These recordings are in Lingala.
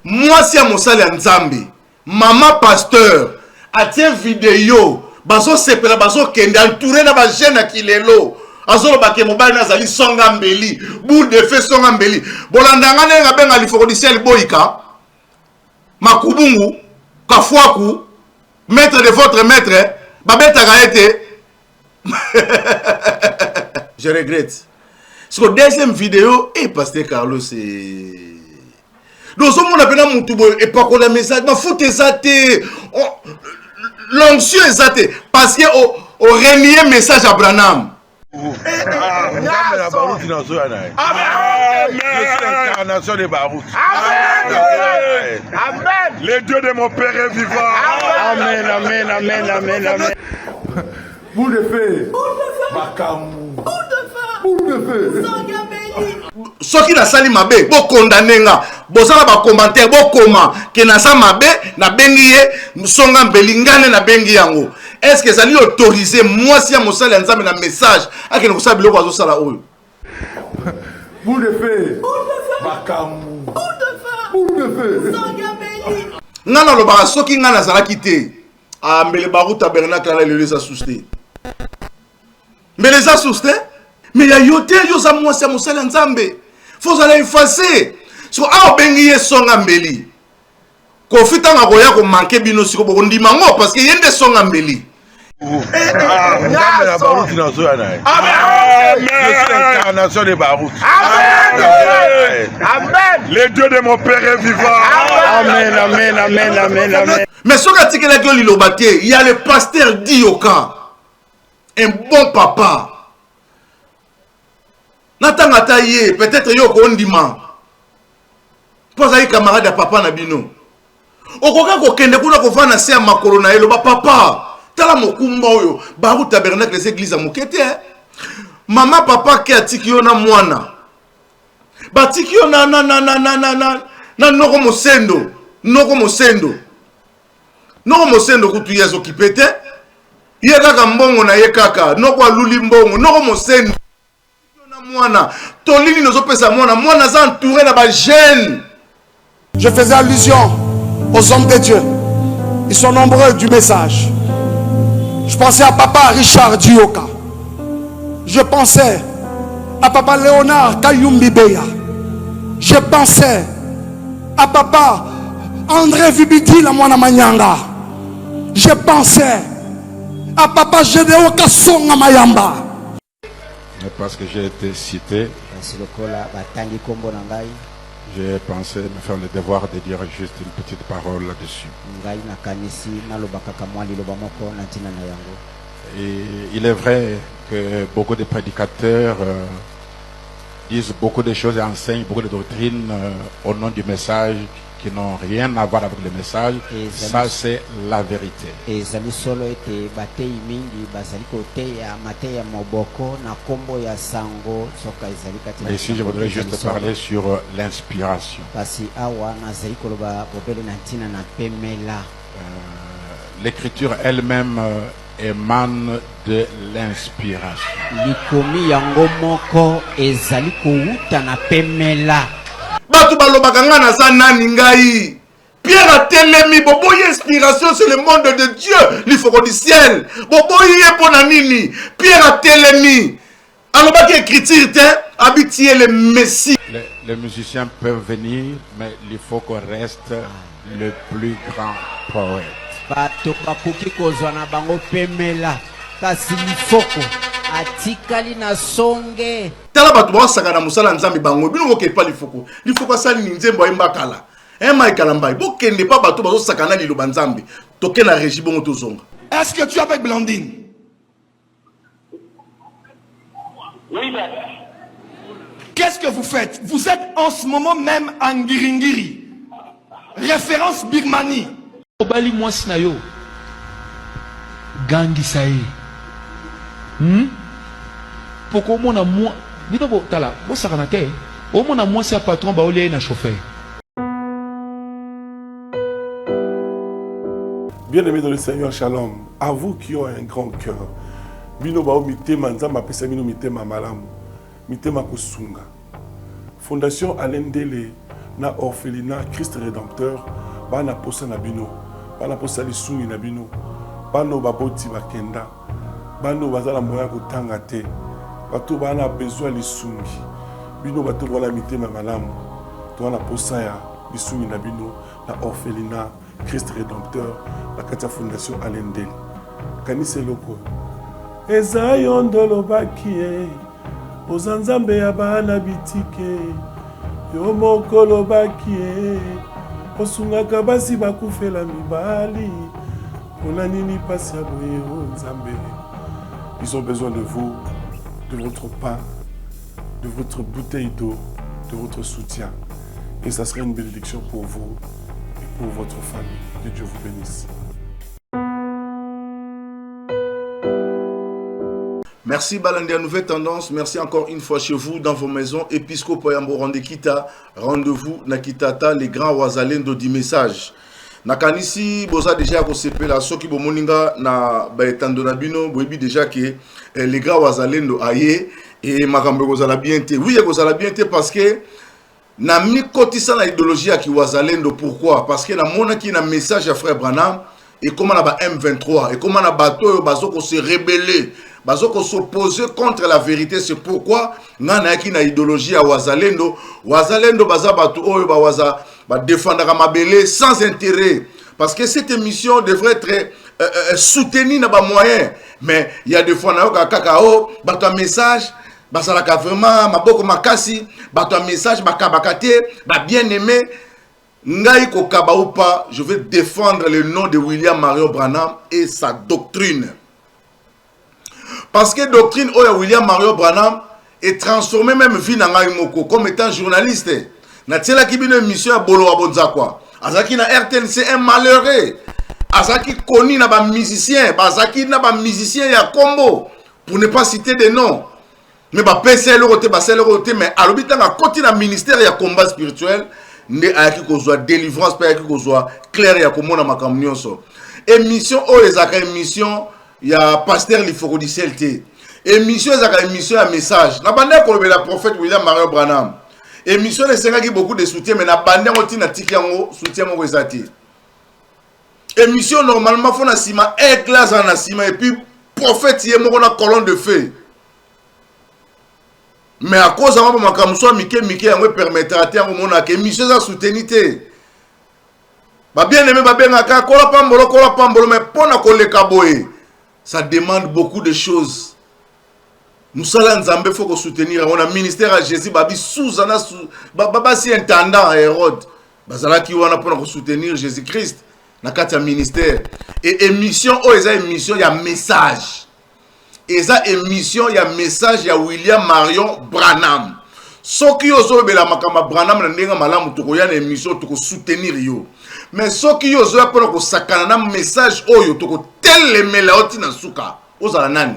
Moi si à Mosala Nzambe, maman pasteur, a tient vidéo, baso sepela baso kende entouré na ba jeune akilelo. Azolo bake mobile nazali songa mbeli, boule de feu songa mbeli. Bolandanga nenga benga lifokodisiel boyika. Makubungu, Kafuaku, maître de votre maître, Babeta Gaete. Je regrette. Sur la deuxième vidéo, et Pasteur Carlos, c'est. Nous sommes a bien Moutoubo, et pas qu'on a message, mais faut tes athées. L'onction est athée. Parce que au renier message à Branham. L'incarnation de Barout. Amen. Le Dieu de mon Père est vivant. Amen, amen, amen, amen, amen. Boule de feu. Boule de feu. Ce qui n'a sali mabe, bo condamné nga, bo sala ba commentaire, bo koma, ke na sa mabe, na bengiye, songa mbelingane na bengi yango. Est-ce que ça lui autorisé, moi si à mon sala nzambe na message, à que nous savions biloko azo sala oyo. Boule de feu. Boule de feu. Ngana lo ba soki ngana zala kité. Ah mbele baru tabernacle na lelo sa souste. Mais les assousté, mais ya yote yo za moi si à mon sala nzambe. Faut aller effacer. So a bengiye songa mbeli. Ko fita nga koya ko manke bino siko bo ndima ngo parce que yende songa mbeli. L'incarnation de Barout. Amen. Amen. Le Dieu de mon Père est vivant. Amen, amen, amen, amen, amen. Mais ce que tu as dit, il y a le pasteur Dioka, un bon papa. Natangata ye, peut-être yo kondima. Pose ay camarade à papa Nabino. Okoka ko kende kuna ko fana se makolo na elo ba papa. Tala mokumba oyo, baru tabernacle les églises mokete. Mama papa ki atiki yo na mwana. Batiki yo na noko mosendo. Noko mosendo. Noko mosendo kutu yezo kipete. Ye kaka mbongo na ye kaka. Noko aluli mbongo. Noko mosendo. Na mwana. Tolini nozopesa mwana. Mwana za entouré na ba jeune. Je faisais allusion aux hommes de Dieu. Ils sont nombreux du message. Je pensais à papa Richard Dioka. Je pensais à papa Léonard Kayumbi Beya. Je pensais à papa André Vibiti la Mwana Manyanga. Je pensais à papa Gédéo Kassonga Mayamba. Parce que j'ai été cité, j'ai pensé me faire le devoir de dire juste une petite parole là-dessus. Et il est vrai que beaucoup de prédicateurs disent beaucoup de choses et enseignent beaucoup de doctrines au nom du message qui n'ont rien à voir avec le message. Ça, c'est la vérité. Et ici, je voudrais juste parler sur l'inspiration. L'écriture elle-même émane de l'inspiration. Batu balobaka nga na za nani ngai. Pierre a telemi boboye inspiration c'est le monde de Dieu, l'ifoko du ciel. Boboye pona nini. Pierre a telemi. Alobaki écriture te habitié le Messie. Les musiciens peuvent venir, mais il faut qu'on reste le plus grand poète. Bato bakoki kozwa na bango pemela kasi lifoko atikali na songe. Tala bato basaka na musala nzambe bango bino ko kepa lifoko. Lifoko sali ni nzembo ayemba kala. Ema ikalambai bo kende pa bato bazo sakana liloba nzambe. Toke na régie bongo tozonga. Est-ce que tu es avec Blandine? Oui, ben. Qu'est-ce que vous faites? Vous êtes en ce moment même en Ngiringiri. Référence Birmanie. Obali mwasi na yo gangi sae poko mona moi bino bo tala bo sakana te o mona mwasi ya patron ba ole na chauffeur. Bien-aimés dans le Seigneur, shalom. À vous qui ont un grand cœur. Bino bao mitema nzamba pesa bino mitema malamu. Mitema kusunga. Fondation Alain Dele na orphelinat Christ Rédempteur bana posa na bino bana posa lisungi na bino bano baboti bakenda bano bazala moya kotanga te bato bana besoin lisungi bino bato wala mitema malamu to na posa ya lisungi na bino na orphelinat Christ Rédempteur la katia fondation Alendel kanise loko eza yondolo bakie ozanzambe ya bana bitike yo mokolo bakie osungaka basi bakufela mibali pona nini pasi ya boye o nzambe. Ils ont besoin de vous, de votre pain, de votre bouteille d'eau, de votre soutien. Et ça serait une bénédiction pour vous et pour votre famille. Que Dieu vous bénisse. Merci Balandia Nouvelle Tendance. Merci encore une fois chez vous dans vos maisons. Episcopo Yambo Randekita. Rendez-vous Nakitata, les grands Wazalendo du message. Nakanisi boza déjà ko sepela soki bo moninga na baetando na bino boyebi déjà que les grands Wazalendo aye et makambo kozala bien te. Oui, kozala bien te parce que na mi kotisa na idéologie ya ki Wazalendo. Pourquoi? Parce que na mona ki na message ya frère Branham et comment na ba M23 et comment na bato bazoko se rebeller, bazoko s'opposer contre la vérité. C'est pourquoi ngana ki na idéologie ya Wazalendo. Wazalendo baza bato oyo ba waza ba défendre mabele sans intérêt. Parce que cette émission devrait être soutenue dans les moyens. Mais il y a des fois, il y a un message, basalaka vraiment, maboko makasi, un message, bakabakate, bien aimé. Ngai ko kaba ou pas, je vais défendre le nom de William Marion Branham et sa doctrine. Parce que doctrine oya William Marion Branham est transformée même vie na ngai moko comme étant journaliste. Natela ki bino émission ya bolo wa bonza kwa. Azaki na RTNC un malheureux. Azaki koni na ba musicien, bazaki na ba musicien ya combo pour ne pas citer des noms. Mais ba PC le côté ba c'est le côté mais alobita na côté na ministère ya combat spirituel ne ayaki kozwa délivrance pa ayaki kozwa clair ya komona makambo nyonso. Émission o ezaka émission ya pasteur Lifoko du CLT. Émission ezaka émission ya message. Na banda ko le prophète William Marion Branham. Émission de Senga qui beaucoup de soutien, mais na bande on na tikiango soutien mo ezati. Émission normalement faut na sima éclase na sima et puis prophète yé mo na colonne de feu. Mais à cause de ma kamuso mike yango permettra te yango mona que émission za soutenité. Ba bien aimé ba benga ka kola pambolo mais pona ko le kaboé. Ça demande beaucoup de choses. Nous sommes Nzambe, il faut soutenir. On a ministère à Jésus, babi sous-ana baba si intendant à Hérode. Bazala qui wana pour soutenir Jésus-Christ. Nakati ministère. Et émission, oh, eza émission, il y a message. Et ça émission, il y a message, il y a William Marion Branham. Ce qui ozo bela makamba Branham na ndenga malamu toko ya na émission toko soutenir yo. Mais ce qui ozo ya pour ko sakana na message oyo toko telemela oti na suka. Ozala nani?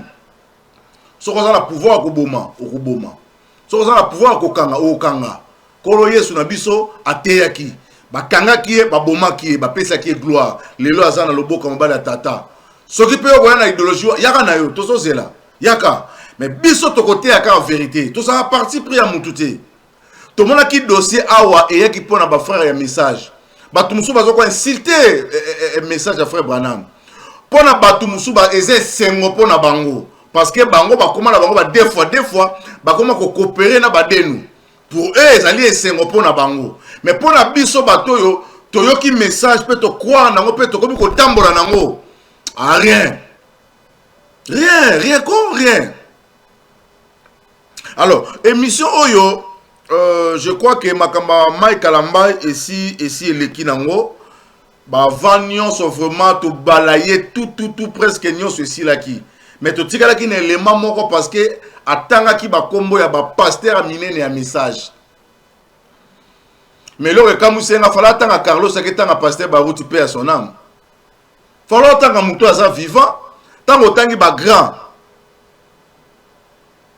Si vous avez le pouvoir, vous avez le pouvoir, vous kanga. Kolo Yesu na biso ateyaki. Ba kanga kiye, ba boma kiye, ba pesa kiye gloire. Lelo azana loboka mbala tata. Soki pe yo na idéologie, yaka na yo, toso zela. Yaka. Mais biso to côté yaka en vérité. To ça parti pris à mutute. To mona ki dossier awa et yaki pona ba frère ya message. Ba tumusu bazo ko insulter message à frère Branham. Pona ba tumusu ba eze sengo pona bango. Parce que bango ba koma na bango ba deux fois ba koma ko coopérer na badenu pour eux ezali esengo pona bango mais pona biso bato yo toyoki message peut to croire nango peut to komi ko tambola nango rien alors émission oyo je crois que makamba Mike Kalamba ici eleki nango ba vanyon sont vraiment to balayer tout presque nyo ceci là qui. Mais tu sais qu'il y a un élément parce que attanga ki ba kombo ya ba pasteur aminene ya message. Mais là quand musenga fala tanga Carlos que tanga pasteur ba route paix à son âme. Fala tanga muto aza vivant, tanga tangi ba grand.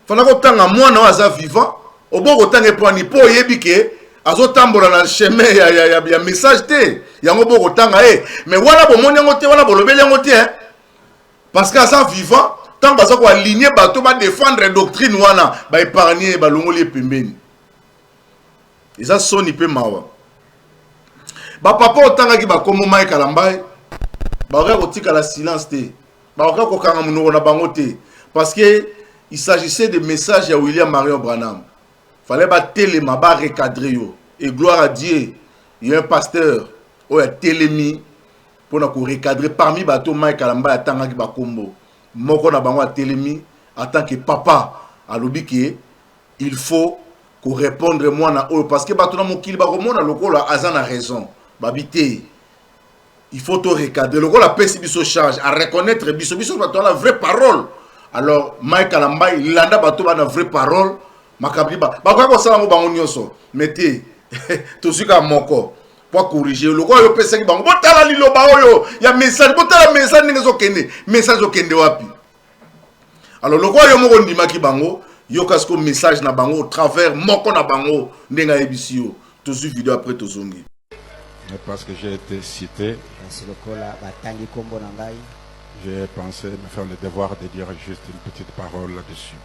Fala ko tanga mwana aza vivant, oboko tanga po ni po yebike azo tambola na chemin ya message te. Yango boko tanga mais wana bo moni yango te wana bo lobeli yango te hein. Parce qu'à ça vivant, tant que ça va aligner, va défendre la doctrine, va épargner, va l'ongolier pembeni. eza soni pe mawa ba papa otanga ki ba komo mai kalambai ba ka kotika la silence te ba ka kokanga munoko na bango te parce que il s'agissait de messages à William Marion Branham. Fallait ba téléma ba recadrer yo et gloire à Dieu il y a un pasteur ou a télémi pour na ko recadrer parmi bato mai kalamba atanga ki ba kombo moko na bango a télémi en tant que papa à l'obiki il faut qu'on répondre moi na eux parce que bato na mokili ba komona lokola azana raison babité il faut tout recadrer lokola pesi biso charge à reconnaître biso bato la vraie parole alors Mike Kalamba il landa bato ba na vraie parole makabli ba ko sala mo bango nyonso mettez tout ce ka moko pour corriger lokola yo pesi ki bango botala liloba oyo ya message botala message ningezo kende message okende wapi alors lokola yo moko ndimaki bango yo kasko message na bango au travers moko na bango ndenga ebisio tout ce vidéo après tozongi parce que j'ai été cité j'ai pensé me faire le devoir de dire juste une petite parole là-dessus.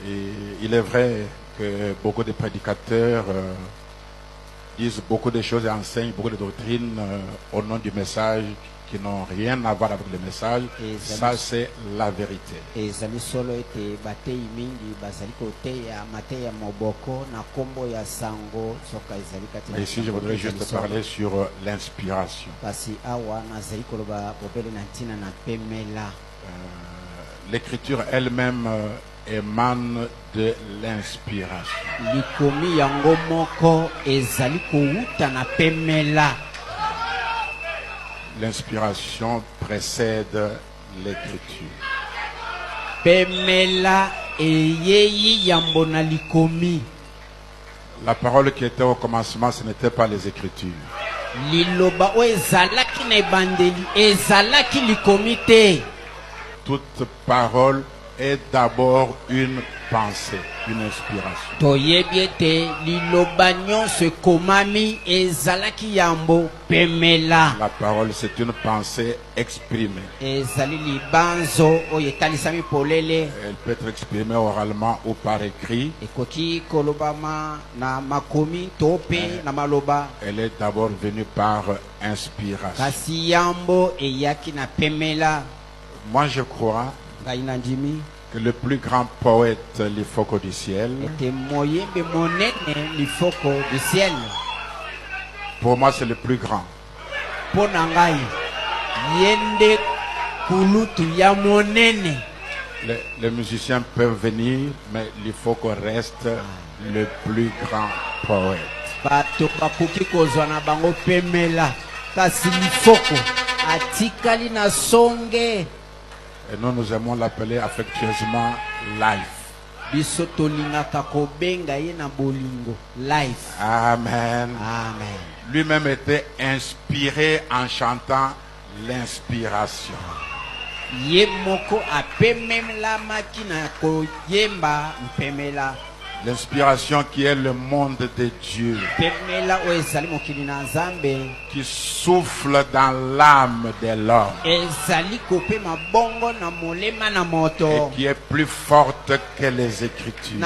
Et il est vrai que beaucoup de prédicateurs disent beaucoup de choses et enseignent beaucoup de doctrines au nom du message qui n'ont rien à voir avec le message. Ça, c'est la vérité. Et ici, je voudrais juste parler sur l'inspiration. L'écriture elle-même émane de l'inspiration. L'inspiration précède l'écriture. La parole qui était au commencement, ce n'était pas les écritures. Toute parole est d'abord une pensée, une inspiration. La parole, c'est une pensée exprimée. Elle peut être exprimée oralement ou par écrit. Elle est d'abord venue par inspiration. Moi, je crois que le plus grand poète, l'Ifoko du ciel, pour moi c'est le plus grand. Les musiciens peuvent venir, mais l'Ifoko reste le plus grand poète. Et nous aimons l'appeler affectueusement life. Amen. Amen. Lui-même était inspiré en chantant l'inspiration. L'inspiration qui est le monde de Dieu, qui souffle dans l'âme de l'homme et qui est plus forte que les Écritures.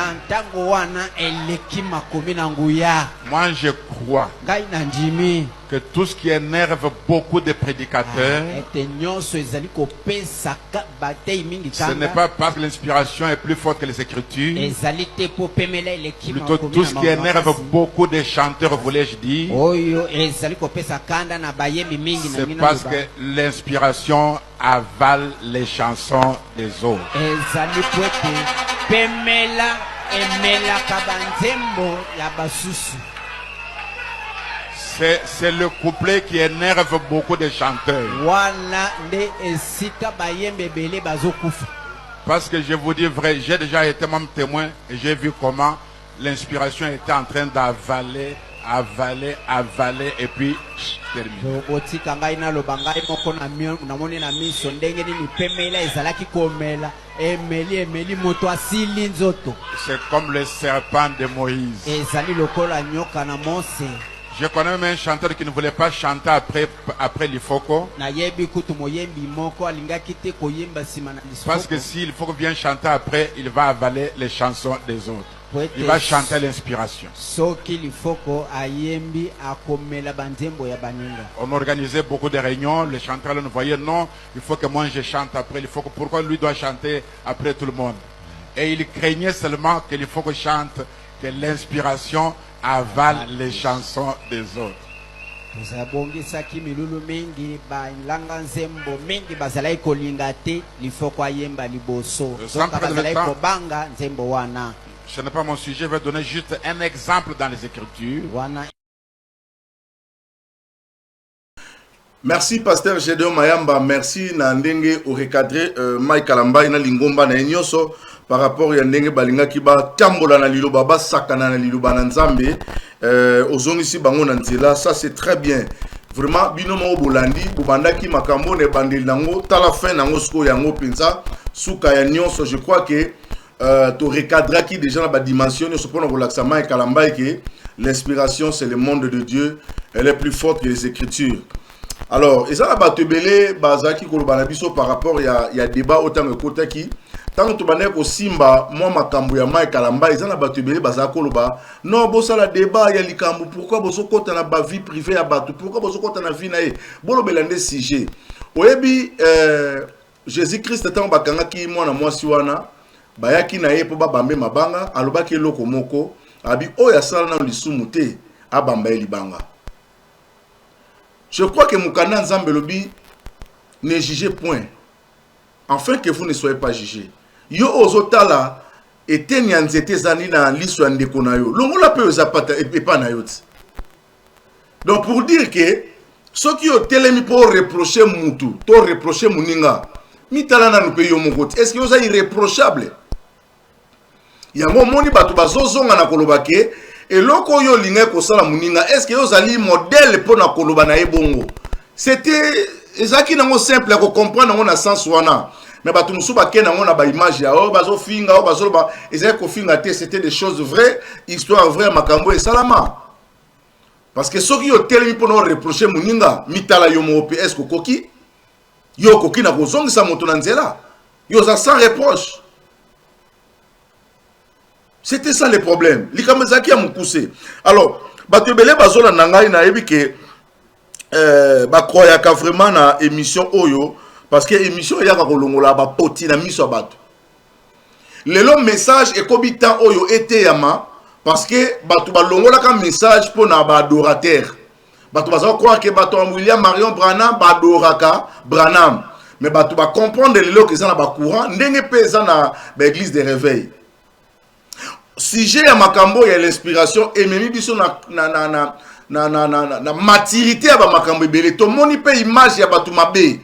Moi je crois que tout ce qui énerve beaucoup de prédicateurs, ce n'est pas parce que l'inspiration est plus forte que les Écritures. Plutôt tout ce qui énerve beaucoup de chanteurs, voulais-je dire, c'est parce que l'inspiration avale les chansons des autres. C'est le couplet qui énerve beaucoup de chanteurs. Parce que je vous dis vrai, j'ai déjà été même témoin et j'ai vu comment l'inspiration était en train d'avaler, et puis terminé. C'est comme le serpent de Moïse. Je connais même un chanteur qui ne voulait pas chanter après l'Ifoko. Parce que si l'Ifoko vient chanter après, il va avaler les chansons des autres. Il va chanter l'inspiration. On organisait beaucoup de réunions. Les chanteurs nous voyaient, non, il faut que moi je chante après l'Ifoko. Pourquoi lui doit chanter après tout le monde? Et il craignait seulement que l'Ifoko chante, que l'inspiration avale les chansons des autres. Ce n'est pas mon sujet, je vais donner juste un exemple dans les Écritures. Merci Pasteur Gédéon Mayamba, merci na ndenge au recadrer Mike Kalamba na lingomba na nyoso par rapport ya ndenge balinga kiba tambola na liloba ba sakana na liloba na nzambe ozongisi bango na nzela, ça c'est très bien. Vraiment binomo bolandi bobandaki makambo ne bandeli nango tala fin nango sko yango pensa suka ya nyonso. Je crois que to recadrer qui déjà na ba dimension ne se pona relaxa Mike Kalamba que l'inspiration c'est le monde de Dieu, elle est plus forte que les Écritures. Alors, et ça a battu belé bazaki kolobanabiso par rapport il y a débat autant que côté qui tant que bané ko simba moi makambo ya Mike Kalamba ils a battu belé bazaki koloba non bossa la débat il y a likambo pourquoi bosso kota na ba vie privée ya batu pourquoi bosso kota na vie na e bolo belande sujet oyebi Jésus-Christ tant bakanga ki mwana mwasi wana bayaki na ye po ba bambe mabanga alobaki loko moko abi oya sala na lisumu te abamba libanga. Je crois que Moukana Nzambe Lobi ne jugez point, afin que vous ne soyez pas jugés. Yo ozotala ete nyanzete zani na liso ndeko na yo. Longo la pe ozapata epa na yo. Donc pour dire que ceux qui ont telemi pour reprocher mutu, to reprocher muninga, mitala na nous payo mokoti. Est-ce que vous êtes irréprochable? Yango moni batu bazozonga na kolobake. Et loko yo linga ko sala muninga, est-ce que vous allez modèle pour na koloba na ebongo? C'était ezaki nango simple ko comprendre nango na sens wana. Mais batu musu ba ke nango na ba image ya o bazo finga o bazo ba ezaki ko finga te, c'était des choses vraies, histoire vraie makambo et salama. Parce que ceux qui ont tellement pour nous reprocher muninga, mitala yo mo PS ko koki, yo koki na ko zongisa moto na nzela. Yo za sans reproche. C'était ça le problème. Likamezaki a mukuse. Alors, batebele bazola nangai na ebi ke ba croyaka vraiment na émission oyo parce que émission yaka kolongola ba poti na miso bato. Lelo message ekobitan oyo ete yama parce que bato balongola ka message pour na ba adorateur. Bato bazo croire que bato William Marion Branham ba adoraka Branham. Mais bato ba comprendre lelo que ça na ba courant ndenge pesa na ba église de réveil. Sujet ya makambo ya l'inspiration et même biso na maturité ya ba makambo ebele to moni pe image ya batu mabe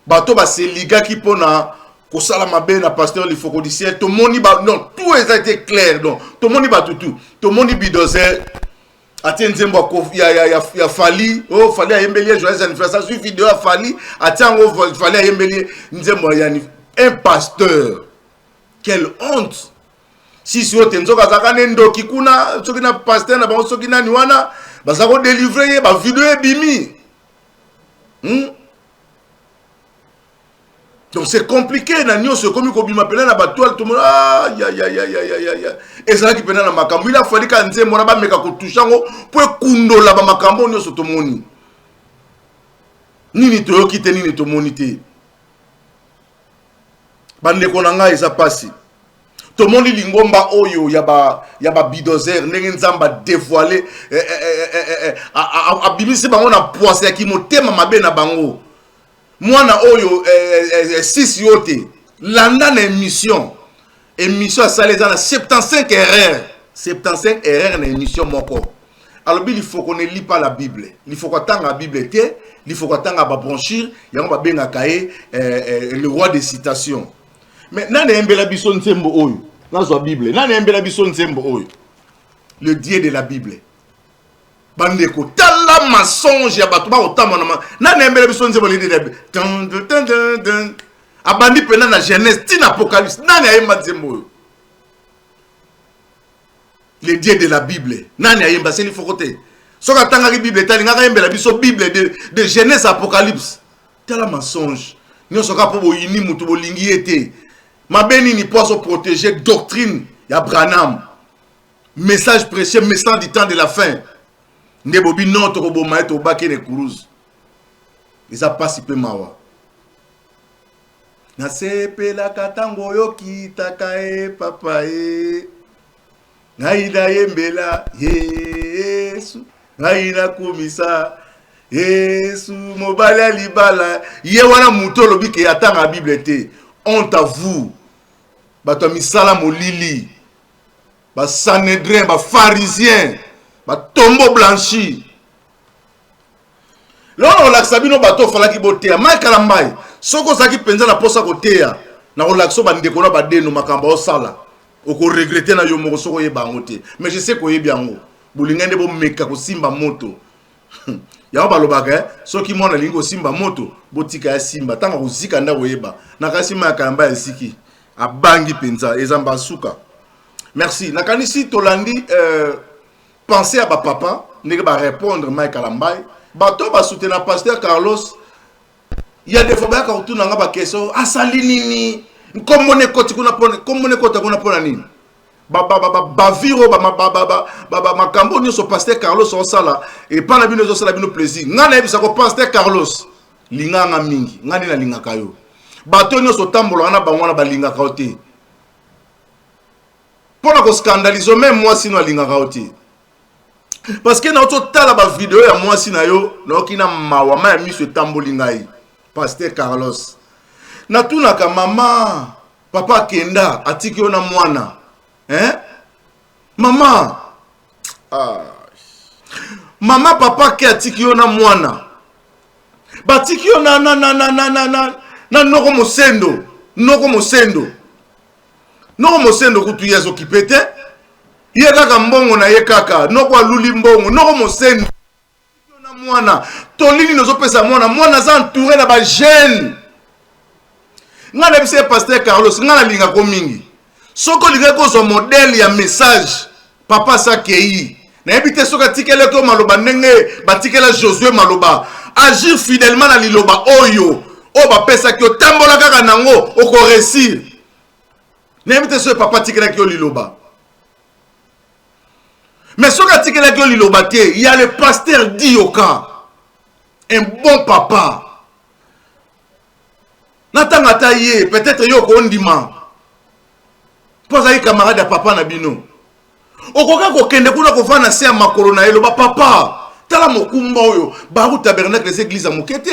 bato ba se liga ki pona ko sala mabe na pasteur l'Ifoko du ciel to moni ba non tout a été clair donc to moni ba tout to moni bidozer atien nzembo ko ya fali oh fali ya yembeli joyeux anniversaire sur vidéo ya fali atien ngo fali ya yembeli nzembo ya un pasteur. Quelle honte. Si si ote nzoka zakane ndoki kuna soki na pasteur na bango soki nani wana bazako délivrer ye ba vidéo ebimi. Donc c'est compliqué na nyonso komi ko bima pena na ba toile tout monde ya et ça qui pena na makambo il a fallu ka nzembo na ba meka ko touchango po kundola ba makambo nyonso to moni. Nini to yokite nini to moni te. Bande ko na nga eza pasi. Tout le monde lingomba oyo ya ba bidozer ndenge nzamba dévoiler abimisi bango na poisse ya kimotema mabe na bango mwana oyo six yote landa na émission a saleza na 75 erreurs na émission moko. Alors il faut qu'on ne lit pas la Bible, il faut qu'on tanga la Bible te, il faut qu'on tanga ba branchir yango ba benga kaé le roi des citations. Mais nane embela biso nsembo oyo nazo Bible nane embela biso nsembo oyo le Dieu de la Bible bandeko tala mensonge ya bato ba otama nane embela biso nsembo le Dieu de la Bible abandi pena na Genèse tina Apocalypse nane ayemba nsembo oyo le Dieu de la Bible nane ayemba c'est il faut côté Soka tanga ki Bible tali ngaka yembela biso Bible de Genèse Apocalypse. Tala mensonge. Nyo soka po boyini mutu bolingi ete. Mabeni ni poso protéger doctrine ya Branham. Message précieux, message du temps de la fin. Ne bobi non to bo maître au baké ne Cruz. Ils a pas si peu mawa. Na sepela katango yo kitaka e papa e. Ngaida yembela Yesu. Ngaina kumisa Yesu mobala libala. Ye wana mutolo bike atanga Bible te. Honte à vous. Bato misala molili. Ba Sanhédrin, ba pharisien, ba tombeau blanchi. Là on relaxe bino bato fala ki botea. Mai kalambai. Soko zaki penza na posa kotea. Na relaxo ba ndeko na ba deno makamba osala. Oko regretter na yo moko soko ye bango te. Mais je sais ko ye biango. Bulingende bo meka ko simba moto. Ya ba lobaka soki mona lingo simba moto botika ya simba tanga uzika nda koyeba. Na kasima ya kalamba ya siki. Abangi penza ezamba suka. Merci. Nakanisi Tolandi pensez à ba papa, ne ba répondre Mike Kalambai. Bato ba soutenir pasteur Carlos. Il y a des fois ba ka utuna nga ba question asali nini? Komone koti kuna pona, komone kota kuna pona nini? Ba viro ba makambo ni so pasteur Carlos on sala et pas na bino zo sala bino plaisir. Nga na ebisa ko pasteur Carlos. Linga nga mingi, nga ni na linga kayo. Bato ni so tambola na bangwana ba linga kaote. Pour la scandaliser même moi sinon linga kaoti parce que na tala ba vidéo ya moi sina yo na okina mawa ma mi se tamboli ngai pasteur Carlos na tuna ka mama papa kenda atiki ona mwana mama mama papa ke atiki ona mwana batiki ona na noko mosendo Noko mosendo kutu yezo kipete. Ye kaka mbongo na ye kaka. Noko aluli mbongo. Noko mosendo. Na mwana. Tolini nozo pesa mwana. Mwana za entouré na ba jeune. Nga na bise pasteur Carlos. Nga na linga ko mingi. Soko linga ko zo modèle ya message. Papa Sakei. Na ebite soka tikele ko maloba ndenge. Batikela Josué maloba. Agir fidèlement na liloba oyo. O ba pesa ki o tambola kaka nango. Oko réussir. N'invite ce papa tikela ki liloba. Mais ce que tikela ki liloba te, il y a le pasteur Dioka. Un bon papa. Natanga taye, peut-être yo ko ndima. Poza yi camarade ya papa na bino. Okoka ko kende kuna ko fana se makolo na eloba papa. Tala mokumba oyo, ba ku tabernacle les églises à mukete.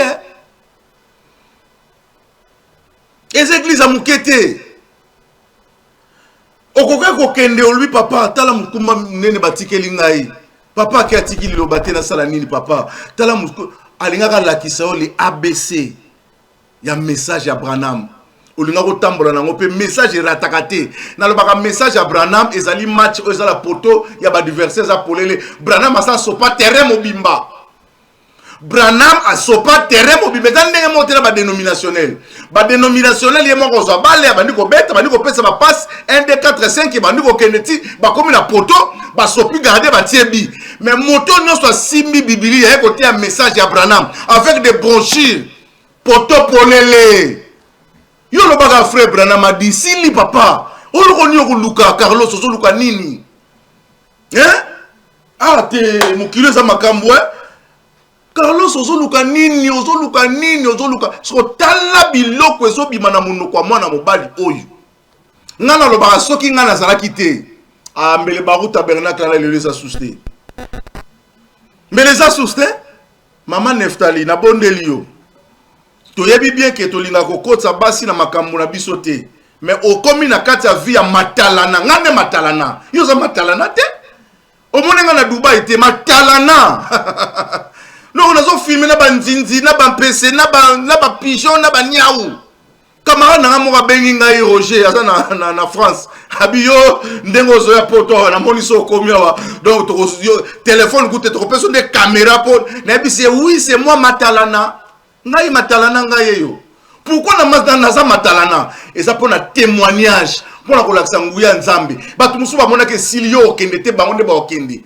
Les églises à mukete. Okoka ko kende olui papa tala mukumba nene batikeli ngai papa ki atiki liloba te na sala nini papa tala mukumba alinga ka lakisa oli ABC ya message ya Branham olinga ko tambola nango pe message rataka te na lobaka message ya Branham ezali match ezala poto ya ba adversaires za polele Branham asa sopa terrain mobimba Branham a sopa terrain mobimba ndenge motela ba dénominationnel ye moko zo bale bandi ko beta bandi ko pesa ba passe 1 2 4 5 bandi ko keneti ba komi na poto ba sopi garder ba tiebi mais moto non soit simbi bibili ya côté un message ya Branham avec des brochures poto polele yo lo baga frère Branham a dit sili papa o lo ko nyo ko luka Carlos so luka nini te mukilo za makambo Carlos ozoluka nini so tala biloko ezobima na monoko mwana mobali oyo ngana lobaka soki ngana zalaki te mbele baru tabernacle na lelo za souste mbele za souste mama Neftali na bondeli yo toyebi bien ke tolinga kokotsa basi na makambo na biso te mais okomi na kati ya vie ya matalana ngane matalana yo za matalana te omonenga na Dubai te matalana non on a zo filmé na banzinzi na bampese na ba pigeon na ba niaou camarade na mo bengi ngai Roger asa na France abiyo ndengo zo ya poto na moniso komia donc to téléphone goûter to personne de caméra pour na bisi oui c'est moi matalana ngai matalana ngai yo pourquoi na mazda na za matalana et ça pour na témoignage pour la kolakisa nguya nzambe batu musu ba mona ke silio okende te bango nde ba okende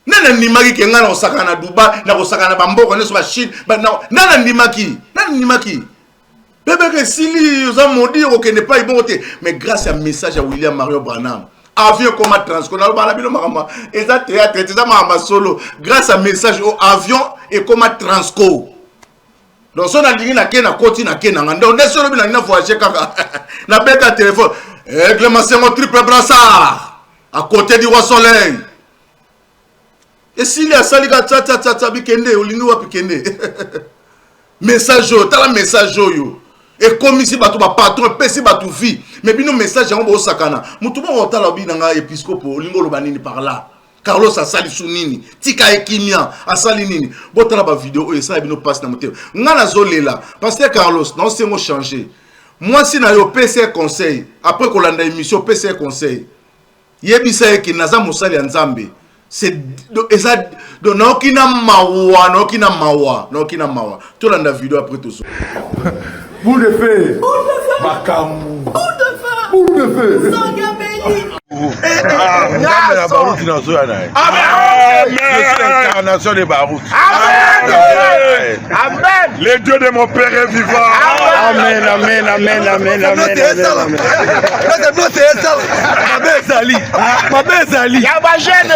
Nana ndimaki ke nga na osaka na Dubai, na osaka na bamboko, na soba Chine, nana ndimaki, nana ndimaki. Bébé que sili vous a maudit au que n'est pas bon côté, mais grâce à un message à William Mario Branham, avion comme transco, na ba na bino makamba, eza théâtre, eza ma solo, grâce à un message au avion et comme transco. Donc son a dit na kena koti na kena nganda, on est solo bina na voyager kaka. Na beka téléphone, Clément mon triple brassard à côté du roi soleil. Et s'il y a ça, les gars, tata, bikende, olinu wa pikende. Message, t'as la message, yo. Et comme ici, batou, ba patron, pesi, batou, vie. Mais bino message, on va au sakana. Moutouba, on t'a la binanga, épiscopo, lingo, lo banini par là. Carlos a sali sunini. Tika ekimia, a sali nini. Bon, t'as la vidéo, et ça, bino passe na moté. Ngana zolé là. Parce que Carlos, non, c'est moi changé. Moi, si na yo PC conseil, après qu'on l'a émission, PC conseil. Yebisa eki, naza mosali ya nzambe. C'est ça donc n'okina mawa tout la vidéo après tout ça boule de feu Bakamu boule de feu la Barouti dans ce amen. L'incarnation de Barouti. Amen. Le Dieu de mon Père est vivant. Amen, amen, amen, amen, amen. Ma belle Zali. La bagène.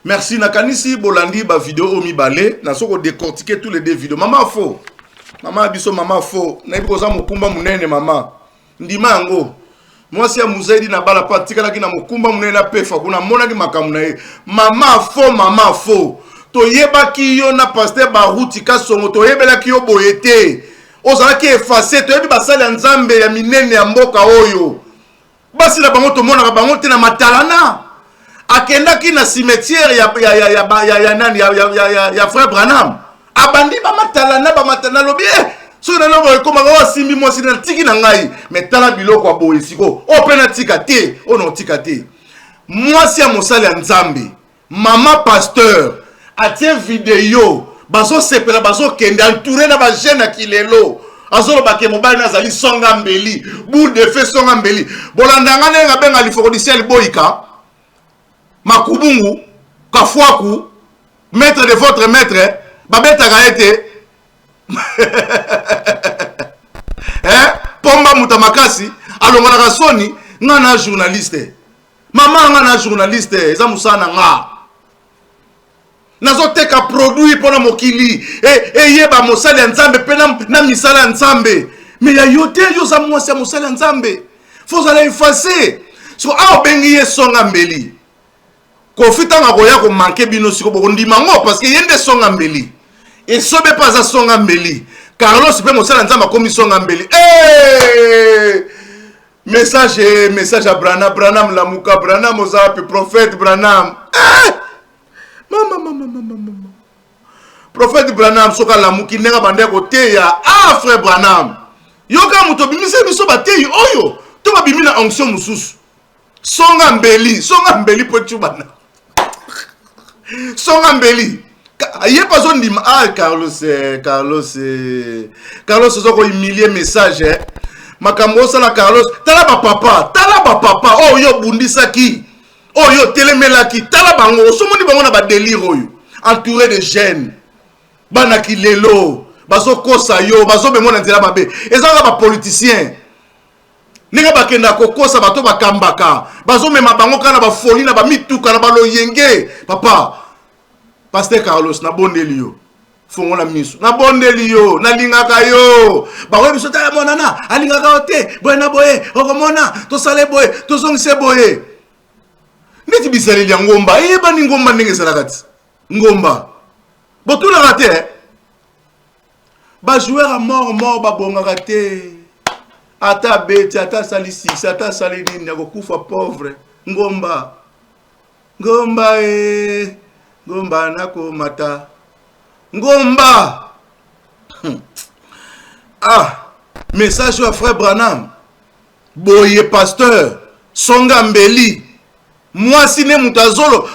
Merci Nakanisi Bolandi ba vidéo omi balé na soko décortiquer tous les deux vidéos maman faux maman abiso maman faux na ibi koza mokumba munene maman ndima ngo moi si amuzaidi na bala patika ki na mokumba munene na pefa kuna mona ki makamu na ye maman faux to yeba ki yo na pasteur Barouti ka songo to yebela ki yo boyete ozala ki effacer to yebi basali ya nzambe ya minene ya mboka oyo basi na bango to mona bango te na matalana akendaki na cimetière ya frère Branham abandi ba matalana lobi so na lobo ko maka wasimbi mwasi na tiki na ngai metala biloko aboye siko o pena tika te o no tika te mwasi ya mosali ya nzambe mama pasteur atie vidéo bazo sepela bazo kende entouré na ba jeune akilelo azolo bake mobali nazali songa mbeli boule de feu songa mbeli bolandanga nenga benga lifokodisiel boyika Makubungu, Kafuaku, maître de votre maître, Babeta Gaete, Pomba Mutamakasi, alonga na Sony, ngana journaliste. Maman ngana journaliste, Zamusana nga. Nazo teka produit pona mokili, yeba mosali nzambe pena na misala nzambe. Mais ya yote yo za mwasi mosali nzambe. Faut aller effacer. So a bengi ye songa mbeli. Kofita nga koya ko manke bino siko boko ndimango parce que yende songa mbeli et sobe pas za songa mbeli Carlos pe mosala nzamba komi songa mbeli message à Branham lamuka Branham ozape prophète Branham mama prophète Branham soka lamuki nenga bande ko teya frère Branham yoka muto bimise biso bateyi oyo to ba bimina onction mususu songa mbeli pochubana songa mbeli ye pas on dit Carlos zoko humilier message makambo sala Carlos tala ba papa oh yo bundisaki oh yo telemelaki tala bango somoni bango na ba délire oyo entouré de jeunes bana kilelo bazo kosa yo bazo bemona nzela mabe ezanga ba politicien ninga bakenda kokosa bato bakambaka bazomema bango kana ba folie na ba mituka na baloyenge papa pasteur Carlos na bondeli yo fongo na miso na bondeli yo na lingaka yo bawe biso ta monana alingaka ote boyena boye okomona to sale boye to songise boye ndeti bisali ya ngomba yeba ni ngomba ndenge salakati ngomba botuna rate ba joueur à mort ba bongaka te ata beti ata salisi ata salini na kokufa pauvre ngomba nako mata ngomba message à frère Branham boye pasteur songa mbeli mwasi ne mutazolo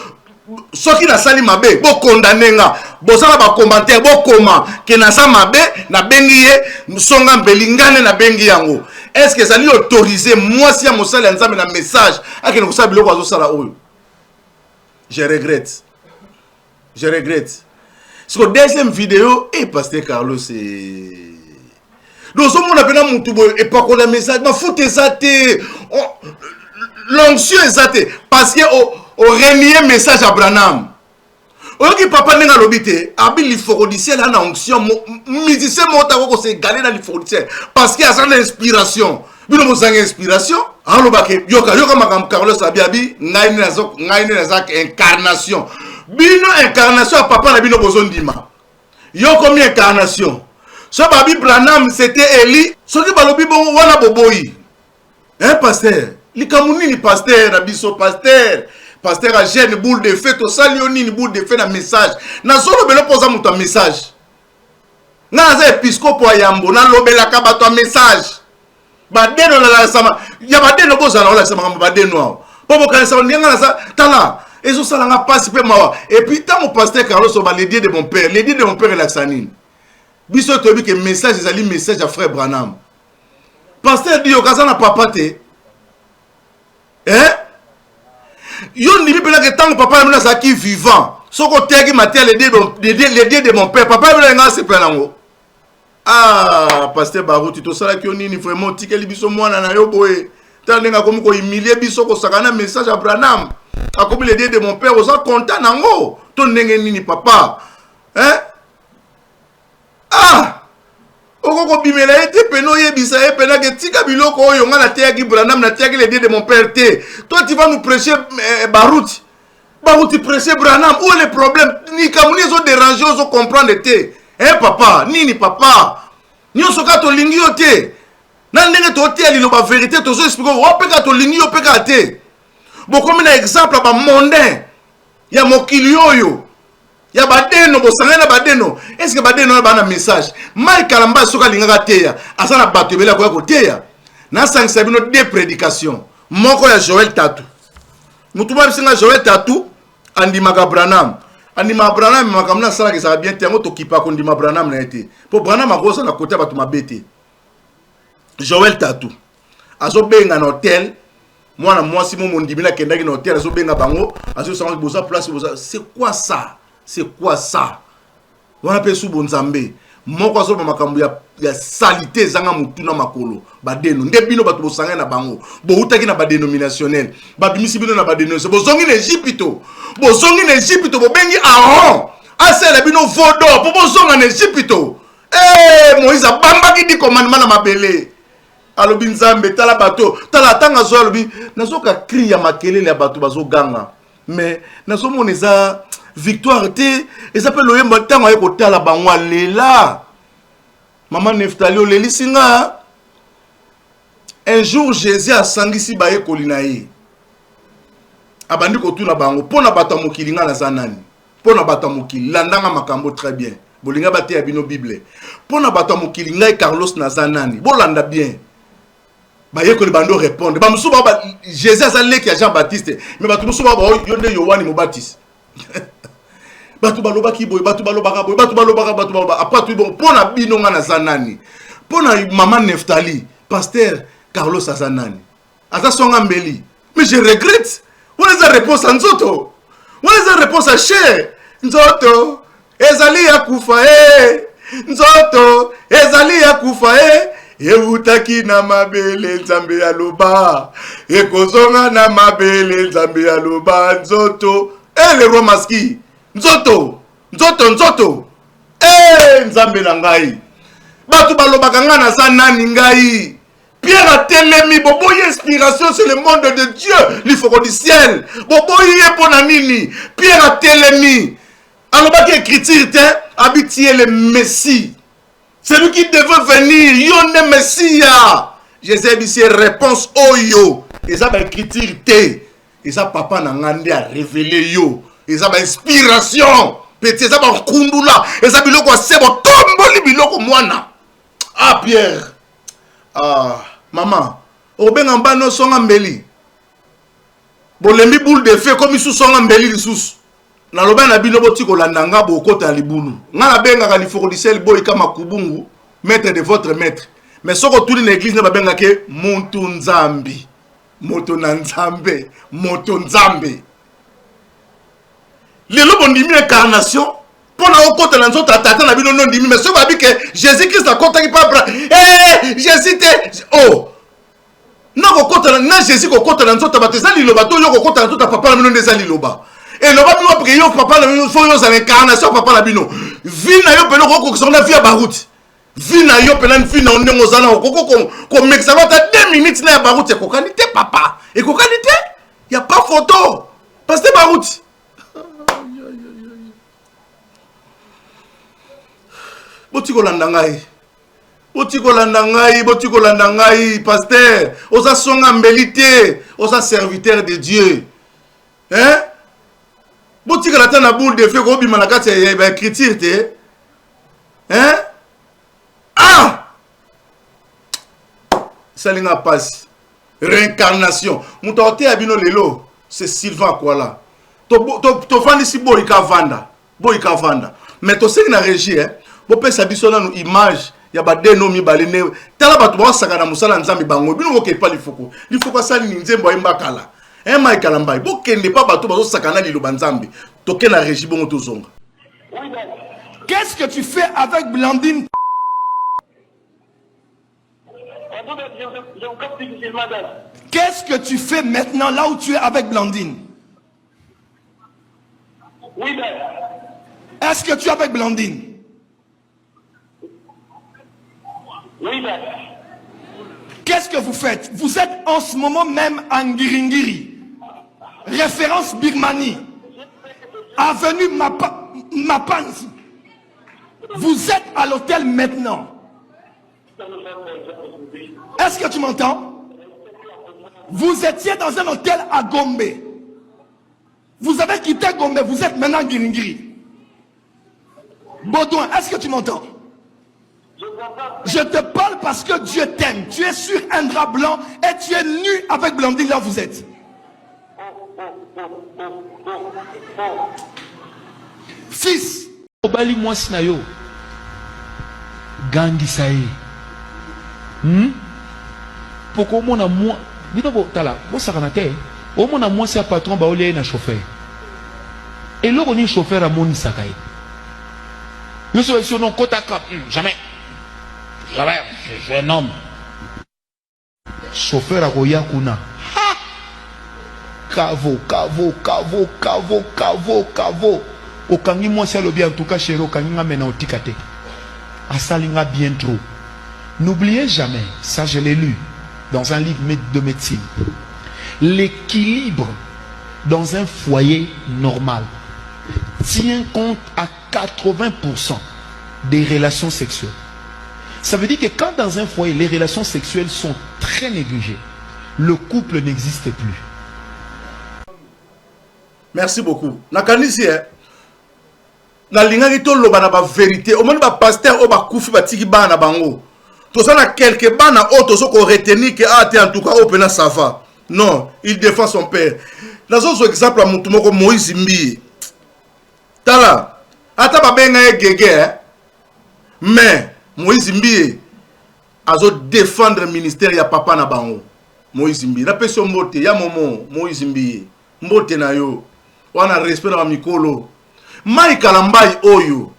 soki na sali mabe bo condamner nga bo sala ba commentaire bo koma ke na sa mabe na bengi ye songa mbeli ngane na bengi yango. Est-ce que ça lui autorisé mwasi ya mosala nzambe na message akene ko sa biloko azo sala oyo? Je regrette. Je regrette. Sur la deuxième vidéo, et Pasteur Carlos, c'est... Nous sommes en train de et pas qu'on a message, mais faut t'exater. L'onction exaté. Parce que au renier message à Branham. Ok, papa n'est pas l'obité. Abi l'ifrodiciel a une onction. Musicien monta ko se galé dans l'ifrodiciel. Parce qu'il y a une inspiration. Vous avez une inspiration. Alors, yoka makam Carlos Abiabi, ngaine nazak incarnation. Bino incarnation à papa na bino bozondima. Yo comme incarnation. So babi Branham c'était Eli. So ki balobi bon wana boboyi. Hein pasteur? Likamuni ni pasteur na biso pasteur. Pasteur a jeune boule de feu to salioni ni boule de feu na message. Na solo belo posa muta message. Na za episcopo ayambo na lobela ka bato message. Badeno la sama. Ya badeno boza na la sama badeno. Popo kanisa ndinga na sa tala. Et ça n'a pas passé mawa. Et puis tant mon pasteur Carlos va l'aider de mon père. L'aider de mon père est l'axanine. Biso to bi que message c'est ali message à frère Branham. Pasteur dit okaza na papa te. Hein? Yo ni bi pela que tant papa na sa qui vivant. Soko tegi matel l'aider de mon père. Papa na nga se pelango. Ah, pasteur Barou tu to sala ki oni ni vraiment tikeli biso mwana na yo boye. Tant nga comme ko humilier biso ko sakana message à Branham. A comme l'aider de mon père, aux gens contents nango. Ton nengeni papa. Hein? Ah! Oko bimela ete peno yebisa e pena ke tika biloko oyo nga na teyaki Branham na teyaki l'aider de mon père te. Toi tu vas nous prêcher Barouti. Barouti prêcher Branham. Où est le problème? Ni kamuni zo déranger, zo comprendre te. Hein papa? Nini papa? Ni osoka to lingi yo te. Na ndenge to te ali lo ba vérité to zo expliquer. O peka to lingi yo peka te. Bon, comme un exemple, il y a mondain, il y a mokili oyo, il y a badeno, bosangana badeno. Est-ce que badeno a un message? Mike Kalamba soka lingaka teya, asana bato bela ko teya. Na sang sabino deux prédications. Moko ya Joël Tatou. Mutuma bisinga Joël Tatou andimaka Branham. Andima Branham makamna sala ke ça bien tengo to kipa ko ndima Branham na été. Po Branham akosa na côté bato mabete. Joël Tatou. Azo benga na hôtel. Moi si mon dimina kendaki na hôtel azo benga bango azo sanga boza place boza. C'est quoi ça? C'est quoi ça? Wana pe su bonzambe. Moko azo ba makambo ya salité zanga mutuna makolo. Badeno ndebino bato bosanga na bango. Bo utaki na ba dénominationnel. Ba bimisi bino na ba dénomination. Bozongi na Égypte. Bozongi na Égypte bo bengi Aaron. Asela bino vodo po bozonga na Égypte. Eh Moïse bambaki di commandement na mabele. Alobi nzambe tala bato tala tanga zo alobi nazoka cri ya makelele ya bato bazo ganga mais nazo moneza victoire te eza pe loyemba tanga yeko tala bangwa lela maman Neftali oleli singa un jour Jésus a sangisi ba yekoli na ye abandi ko tuna bango pona bato mokili nga na zanani pona bato mokili landanga makambo très bien bolinga bate ya bino bible pona bato mokili ngai Carlos na zanani bolanda bien. Bah yeko le bando répondre. Bah musu ba Jésus azalé qui a Jean-Baptiste. Mais bah tout musu ba yonde Yohani mo baptiste. Bah tout baloba ki boy, bah tout baloba boy, bah tout baloba après tout bon pona bino nga na zanani. Pona maman Neftali, pasteur Carlos Azanani. Ata songa mbeli. Mais je regrette. On les a réponse à Nzoto. On les a réponse à Cher. Nzoto. Ezali ya kufa Nzoto. Ezali ya kufa Eutaki na mabele nzambe ya loba. Ekozonga na mabele nzambe ya loba. Nzoto. Le roi maski. Nzoto. Nzambe na ngai. Batu balobaka nga na sa nani ngai. Pierre a telemi. Boboye inspiration sur le monde de Dieu. L'ifoko du ciel. Boboye ponanini. Pierre a telemi. Alobaki écriture te. Habitié le Messie. Celui qui devait venir, yon Messia. Jésus dit c'est réponse oyo. Et ça va écriture te. Et ça papa n'angande a révélé yo. Et ça va inspiration. Petit ça va kundula. Et ça biloko sebo tomboli biloko mwana. Ah Pierre. Ah maman. Obenga mbano songa mbeli. bolembi boule de feu comme sous son embelli lisusu na loba na bino boti ko landanga bokota libulu nga na benga ka lifokodisel boy kama kubungu maître de votre maître mais soko tuli na église na babenga ke muntu nzambi moto na nzambe moto nzambe lelo bondimi incarnation pona okota na nzota tata na bino non ndimi mais soko abi ke Jésus Christ akota ki pa Jésus te oh na kokota na Jésus kokota na nzota bateza liloba to yo kokota na nzota papa na bino ndeza liloba et loba bino parce que yo papa na bino fo yo za incarnation papa na bino vi na yo pelo ko songa via baroute vi na yo pelo vi na onengo zana ko mexa bata 2 minutes na ya baroute ko kanité papa et ko kanité y a pas photo parce que baroute botiko landa ngai pasteur osa songa mbelité osa serviteur de Dieu hein botiko la tana boule de feu ko bima na kati ya ba écriture te hein ah salinga passe réincarnation mutote abino lelo c'est Sylvain quoi là to fandi si boyika vanda mais to sing na régie hein bo pesa biso na image ya ba deno mi balene tala batu ba saka na musala nzambi bango bino boke pa lifoko sali ni nzembo embakala Michael Mbaye bo kende pa batu ba saka na liloba nzambi toke na régie bongo to zonga. Qu'est-ce que tu fais avec Blandine? Qu'est-ce que tu fais maintenant là où tu es avec Blandine? Oui, ben. Est-ce que tu es avec Blandine? Oui, ben. Qu'est-ce que vous faites? Vous êtes en ce moment même à Ngiringiri, référence Birmanie, avenue Mapanzi. Vous êtes à l'hôtel maintenant. Est-ce que tu m'entends? Vous étiez dans un hôtel à Gombe. Vous avez quitté Gombe, vous êtes maintenant à Ngiringiri. Baudouin, est-ce que tu m'entends? Je te parle parce que Dieu t'aime. Tu es sur un drap blanc et tu es nu avec Blandine là où vous êtes. Fils. Obali moi sinayo. Gangi saye. Pourquoi mon amour Dis donc tala, bo sakanate. Au mon amour c'est patron ba olé na chauffeur. Et là on est chauffeur à mon sakaye. Nous sommes sur nos côtes à cap. Jamais. Jamais. Je suis un homme. Chauffeur à Goya Kuna. Kavo. Okangi moi c'est le bien en tout cas chez Okangi mena otikate. Asalinga bien trop. N'oubliez jamais, ça je l'ai lu dans un livre de médecine. L'équilibre dans un foyer normal tient compte à 80% des relations sexuelles. Ça veut dire que quand dans un foyer, les relations sexuelles sont très négligées, le couple n'existe plus. Merci beaucoup. Nakanisi na lingaki to loba na ba vérité. Au moins ba pasteur o ba kufi ba tiki bana bango. To ça na quelques bana autres so ko retenir que en tout cas opena ça va. Non, il défend son père. Dans un exemple à mutu moko Moïse Mbi. Tala, ata ba benga gege mais Moïse Mbi azo défendre le ministère ya papa na bango. Moïse Mbi na peso mbote ya momo Moïse Mbi mbote na yo wana respect na mikolo Michael Mbaye oyo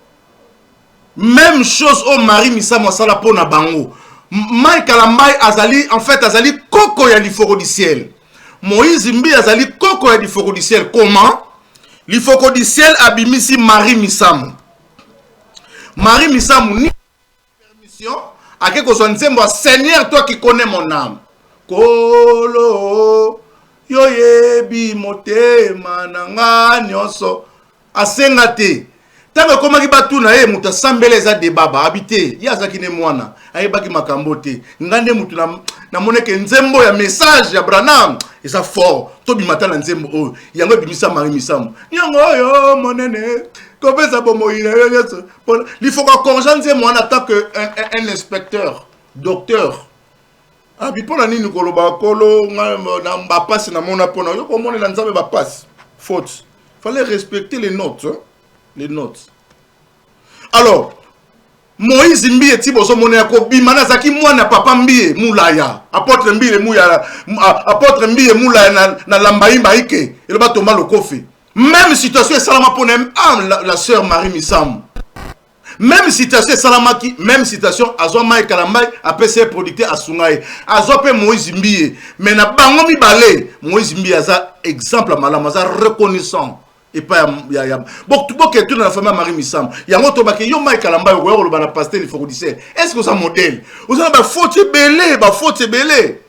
même chose au mari misamo sala pona bango. Michael Mbaye azali en fait azali koko ya lifoko du ciel. Moïse Mbi azali koko ya lifoko du ciel. Comment? Lifoko du ciel abimisi Marie Misamo. Marie Misamo ni permission à quelque chose nzembo Seigneur toi qui connais mon âme. Kolo yoyebi motema nanga nyonso asengate. Tango komaki batu na ye muta sambele za de baba habité yaza kine mwana ayebaki makambote ngande mutu na moneke nzembo ya message ya Branham eza fort to bimata na nzembo o yango bimisa Marie Misamo yango yo monene ko pesa bomo ina yo yeso il faut qu'on conjointe nzembo en tant que un inspecteur docteur Ah, puis pour la nini koloba kolo na passe na mona pona yo ko mona nzambe ba passe. Faute. Fallait respecter les notes, hein? Les notes. Alors, Moïse Mbiye tiboso mona yako bimana zaki mwana papa Mbiye mulaya. Apôtre Mbiye mulaya, apôtre Mbiye mulaya na lambaimba ike. Il va tomber le kofi. Même situation salama pour la sœur Marie Missam. Même situation salamaki, même situation azoma et kalamai après ses producteurs à Sungaï. Azope Moïse Mbiye. Mais na bango mi balé. Moïse Mbiye aza exemple malama, aza reconnaissant. Et pas ya bon tout que tout dans la famille Marie Missam. Ya ngoto ba ke yo mai kalambai ko yo ba pasteur il faut dire. Est-ce que ça modèle? Vous avez ba faute belé, ba faute belé.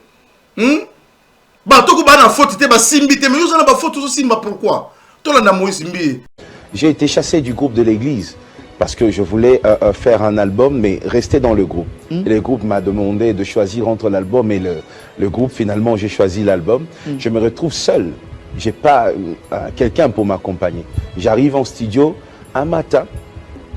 Ba to ko ba na faute te ba simbité mais yo za na ba faute so simba pourquoi? To la na Moïse Mbiye. J'ai été chassé du groupe de l'église. Parce que je voulais faire un album, mais rester dans le groupe. Et le groupe m'a demandé de choisir entre l'album et le groupe. Finalement, j'ai choisi l'album. Je me retrouve seul. Je n'ai pas quelqu'un pour m'accompagner. J'arrive en studio un matin.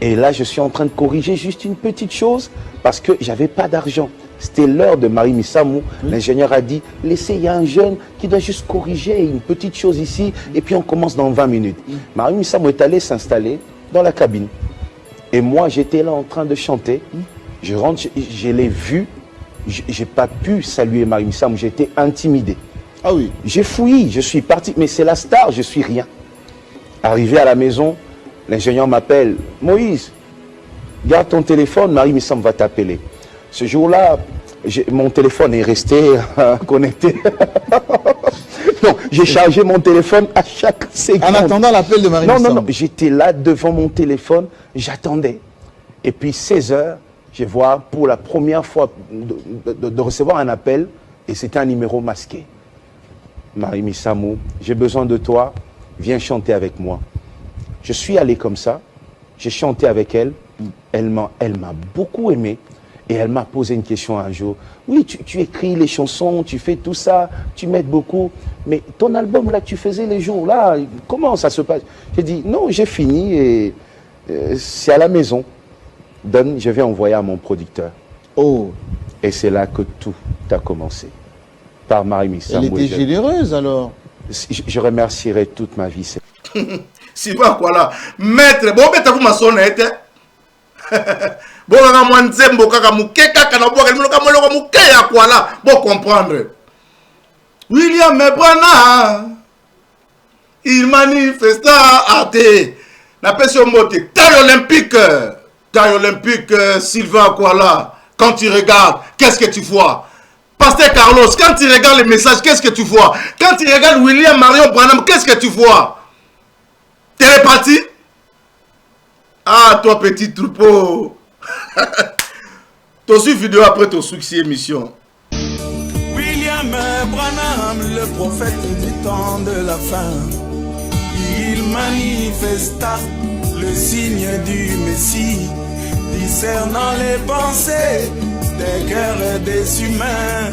Et là, je suis en train de corriger juste une petite chose parce que je n'avais pas d'argent. C'était l'heure de Marie Missamou. L'ingénieur a dit, laissez, il y a un jeune qui doit juste corriger une petite chose ici. Et puis, on commence dans 20 minutes. Marie Missamou est allée s'installer dans la cabine. Et moi, j'étais là en train de chanter. Je rentre, je l'ai vu. Je n'ai pas pu saluer Marie Missam. J'étais intimidé. Ah oui. J'ai fouillé, je suis parti. Mais c'est la star, je suis rien. Arrivé à la maison, l'ingénieur m'appelle. Moïse, garde ton téléphone, Marie Missam va t'appeler. Ce jour-là, mon téléphone est resté connecté. Non, j'ai chargé mon téléphone à chaque seconde. En attendant l'appel de Marie Missam. Non, j'étais là devant mon téléphone, j'attendais. Et puis 16 heures, je vois pour la première fois de recevoir un appel, et c'était un numéro masqué. Marie Missamou, j'ai besoin de toi, viens chanter avec moi. Je suis allé comme ça, j'ai chanté avec elle, elle m'a beaucoup aimé. Et elle m'a posé une question un jour. Oui, tu écris les chansons, tu fais tout ça, tu m'aides beaucoup. Mais ton album là que tu faisais les jours là, comment ça se passe? J'ai dit non, j'ai fini et c'est à la maison. Donne, je vais envoyer à mon producteur. Oh. Et c'est là que tout a commencé. Par Marie Missam. Elle était généreuse alors. Je remercierai toute ma vie. Sylvain quoi là? Maître, bon, mais t'as vu ma sonnette? Bon, comprendre. William Branham, il manifesta à te. La personne montée. Taille olympique, Sylvain Kuala. Quand tu regardes, qu'est-ce que tu vois? Pasteur Carlos, quand tu regardes les messages, qu'est-ce que tu vois? Quand tu regardes William Marion Branham, qu'est-ce que tu vois? Télépathie? Ah, toi, petit troupeau. Ton suivi vidéo après ton succès émission. William Branham, le prophète du temps de la fin, il manifesta le signe du Messie, discernant les pensées des cœurs et des humains.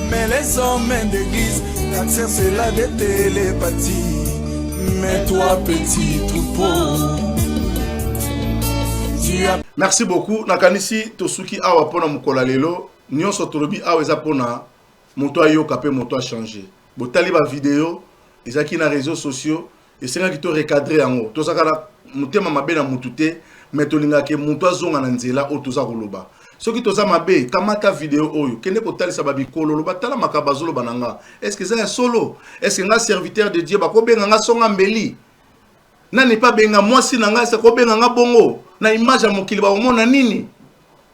Mais les hommes d'église taxèrent cela de télépathie. Mais toi, petit troupeau, merci beaucoup. Nakanisi tosuki awa pona mukola lelo nyonso tolobi awa eza pona moto ayoka pe moto a changer. Botali ba vidéo ezaki na réseaux sociaux esenga ki to recadrer yango. Tozaka na mutema mabe na mutute mais tolinga ke moto azonga na nzela o toza koloba. Soki toza mabe kamata vidéo oyo kende kotalisa ba bikolo loba tala makabazolo bananga. Est-ce que c'est un solo? Est-ce que nga serviteur de Dieu ba ko benga nga songa mbeli? Nani pas benga moi si nanga c'est ko benga nga bongo. Na image à mon kilba au monde nini.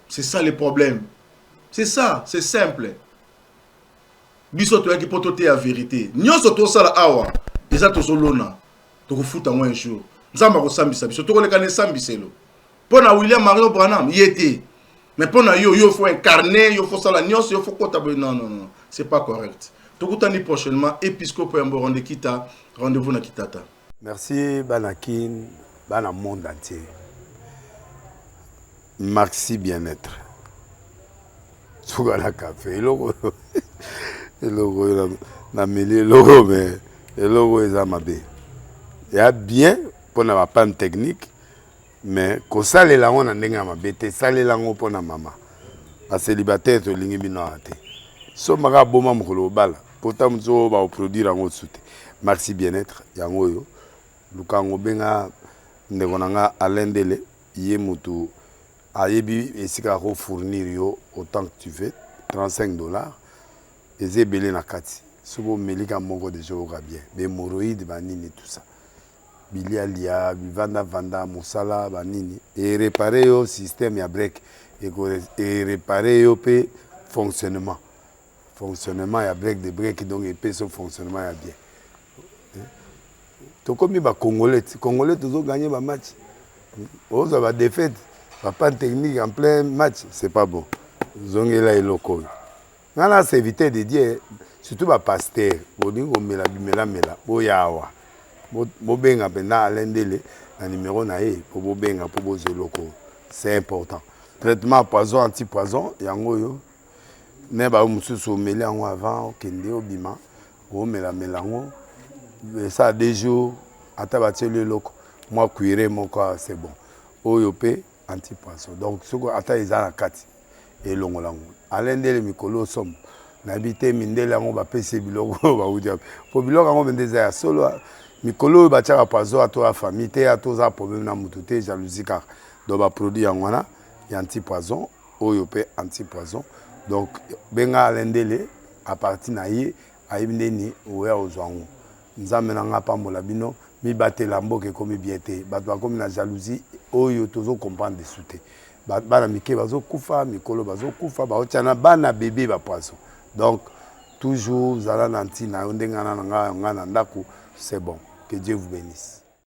C'est ça le problème. C'est ça, c'est simple. Biso to yaki potote ya vérité. Nyonso to sala awa. Eza to solona. To ko futa moi un jour. Nzamba ko sambisa biso to ko lekane sambiselo. Pona William Marion Branham yete. Mais pona yo faut incarner, yo faut sala nyonso, yo faut kota non, c'est pas correct. To kutani prochainement épiscope Yambo Ronde Kita, rendez-vous na Kitata. Merci Banakin, Bana monde entier. Maxi bien-être. Souvent la café, le logo na mêlé logo mais le logo est amabé. Il y a bien pour na panne technique mais ko sale la on ndenge amabé te sale la ngo pona mama. Ba célibataire to lingi bino ate. so maka boma mokolo bala pourtant mozo ba produire en soute merci bien-être yango yo lukango benga ndeko nanga alendele yé mutu ayebi esika ko fournir yo autant que tu veux $35 eze belé na kati sobo melika moko de jour bien be hémorroïdes banini tout ça bilialia vanda musala banini et réparer yo système ya break et réparer yo pe fonctionnement ya break de break donc et pe son fonctionnement ya bien to comme ba congolais toujours gagner ba match oza ba défaite pas technique en plein match c'est pas bon zongela eloko ngana c'est éviter de dire surtout ba pasteur bolingo mela boyawa bobenga pena alendele na numéro na ye po bobenga po bozeloko c'est important traitement poison anti-poison yango yo ne ba mususu meli yango avant okende obima o mela melango ça 2 jours ata bateli loko moi cuire mon corps c'est bon oyo pe anti-poison donc soko ata ezala kati elongolango alendele mikolo somme nabité mindele yango bapesi biloko baudia po biloko yango bendeza ya solo mikolo batiaka poison ato ya famille te atoza problème na mutu te jalousie car donc baproduit yango wana ya anti-poison oyo pe anti-poison donc benga alendele à partir na ye ayebi ndeni oya ozwango nzambe nanga pambola bino mibatela mboka ekomi bien te bato bakomi na jalousie oyo tozo comprendre desu te bana mike bazokufa mikolo bazokufa baotiana bana bébé bapoison donc toujours zala na ntina yo ndenge na nga na ndako c'est bon que Dieu vous bénisse.